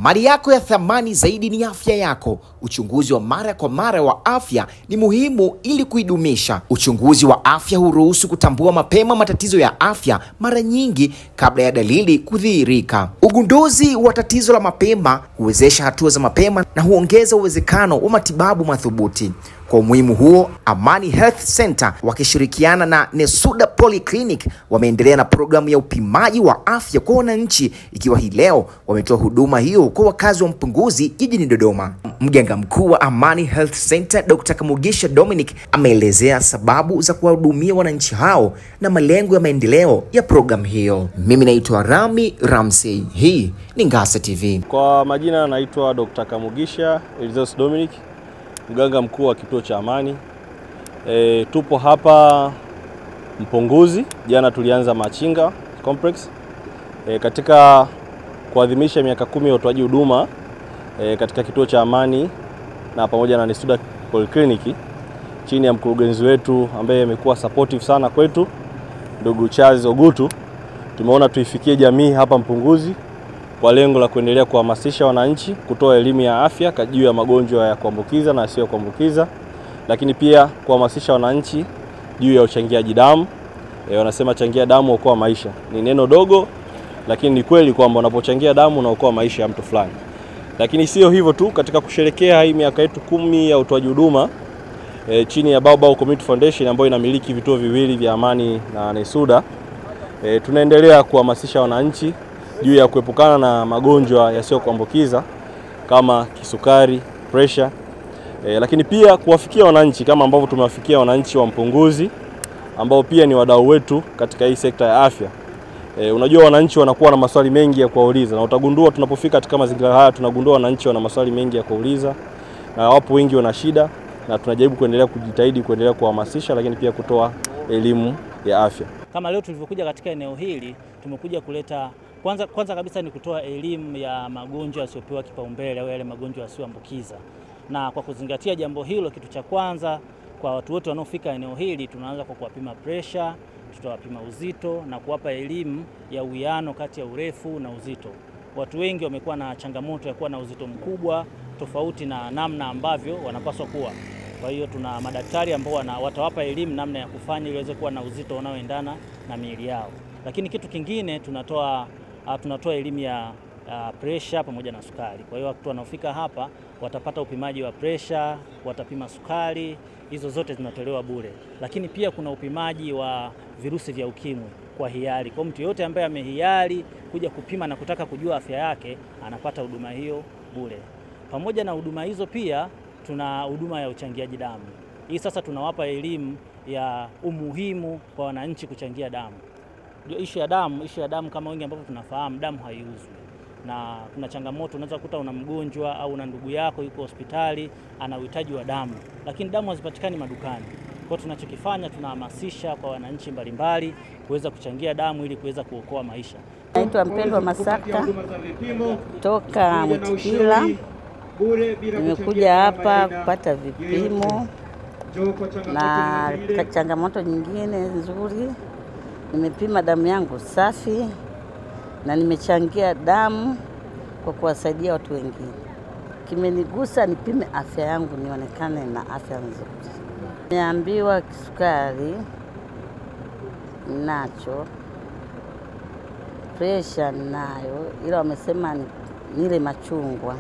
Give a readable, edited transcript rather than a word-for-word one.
Mali yako ya thamani zaidi ni afya yako. Uchunguzi wa mara kwa mara wa afya ni muhimu ili kuidumisha. Uchunguzi wa afya huruhusu kutambua mapema matatizo ya afya mara nyingi kabla ya dalili kudhihirika. Ugunduzi wa tatizo la mapema huwezesha hatua za mapema na huongeza uwezekano wa matibabu madhubuti. Kwa umuhimu huo, Amani Health Center wakishirikiana na Nesuda Polyclinic wameendelea na programu ya upimaji wa afya kwa wananchi, ikiwa hii leo wametoa huduma hiyo kwa wakazi wa Mpunguzi jijini Dodoma. Mganga mkuu wa Amani Health Center Dr. Kamugisha Dominic ameelezea sababu za kuwahudumia wananchi hao na malengo ya maendeleo ya programu hiyo. Mimi naitwa Rami Ramsey. Hii ni Ngasa TV. Kwa majina naitwa Dr. Kamugisha Dominic, mganga mkuu wa kituo cha Amani. Tupo hapa Mpunguzi. Jana tulianza Machinga Complex katika kuadhimisha miaka 10 ya utoaji huduma katika kituo cha Amani na pamoja na Nesuda Polyclinic chini ya mkurugenzi wetu ambaye amekuwa supportive sana kwetu, ndugu Charles Ogutu. Tumeona tuifikie jamii hapa Mpunguzi kwa lengo la kuendelea kuhamasisha wananchi, kutoa elimu ya afya juu ya magonjwa ya kuambukiza na yasiyo kuambukiza, lakini pia kuhamasisha wananchi juu ya uchangiaji damu. Wanasema changia damu okoa maisha. Ni neno dogo, lakini ni kweli kwamba unapochangia damu unaokoa maisha ya mtu fulani. Lakini sio hivyo tu, katika kusherehekea hii miaka yetu 10 ya utoaji huduma chini ya Baobab Community Foundation ambayo inamiliki vituo viwili vya Amani na Nesuda, tunaendelea kuhamasisha wananchi juu ya kuepukana na magonjwa yasiyo kuambukiza kama kisukari, pressure, lakini pia kuwafikia wananchi kama ambavyo tumewafikia wananchi wa Mpunguzi ambao pia ni wadau wetu katika hii sekta ya afya. Unajua wananchi wanakuwa na maswali mengi ya kuuliza, na utagundua tunapofika katika mazingira haya tunagundua wananchi wana maswali mengi ya kuuliza na wapo wengi wana shida, na tunajaribu kuendelea kujitahidi kuendelea kuhamasisha, lakini pia kutoa elimu ya afya. Kama leo tulivyokuja katika eneo hili, tumekuja kuleta kwanza kabisa ni kutoa elimu ya magonjwa yasiyopewa kipaumbele au yale magonjwa yasiyoambukiza. Na kwa kuzingatia jambo hilo, kitu cha kwanza kwa watu wote wanaofika eneo hili, tunaanza kwa kuwapima pressure, tutawapima uzito na kuwapa elimu ya uwiano kati ya urefu na uzito. Watu wengi wamekuwa na changamoto ya kuwa na uzito mkubwa tofauti na namna ambavyo wanapaswa kuwa. Kwa hiyo tuna madaktari ambao watawapa elimu namna ya kufanya ili waweze kuwa na uzito unaoendana na miili yao. Lakini kitu kingine tunatoa elimu ya pressure pamoja na sukari. Kwa hiyo watu wanaofika hapa watapata upimaji wa pressure, watapima sukari, hizo zote zinatolewa bure. Lakini pia kuna upimaji wa virusi vya ukimwi kwa hiari. Kwa mtu yote ambaye amehiari kuja kupima na kutaka kujua afya yake, anapata huduma hiyo bure. Pamoja na huduma hizo pia tuna huduma ya uchangiaji damu. Hii sasa tunawapa elimu ya umuhimu kwa wananchi kuchangia damu. Ishu ya damu kama wengi ambavyo tunafahamu, damu haiuzwi. Na kuna changamoto, unaweza kukuta una mgonjwa au una ndugu yako yuko hospitali ana uhitaji wa damu, lakini damu hazipatikani madukani. Kwa hiyo tunachokifanya, tunahamasisha kwa wananchi mbalimbali kuweza kuchangia damu ili kuweza kuokoa maisha. Naitwa Mpendwa Masaka toka Mtikila. Nimekuja hapa kupata vipimo na changamoto nyingine nzuri. Nimepima damu yangu safi na nimechangia damu kwa kuwasaidia watu wengine. Kimenigusa nipime afya yangu nionekane na afya nzuri. Niambiwa kisukari nacho, pressure nayo, ila wamesema nile machungwa.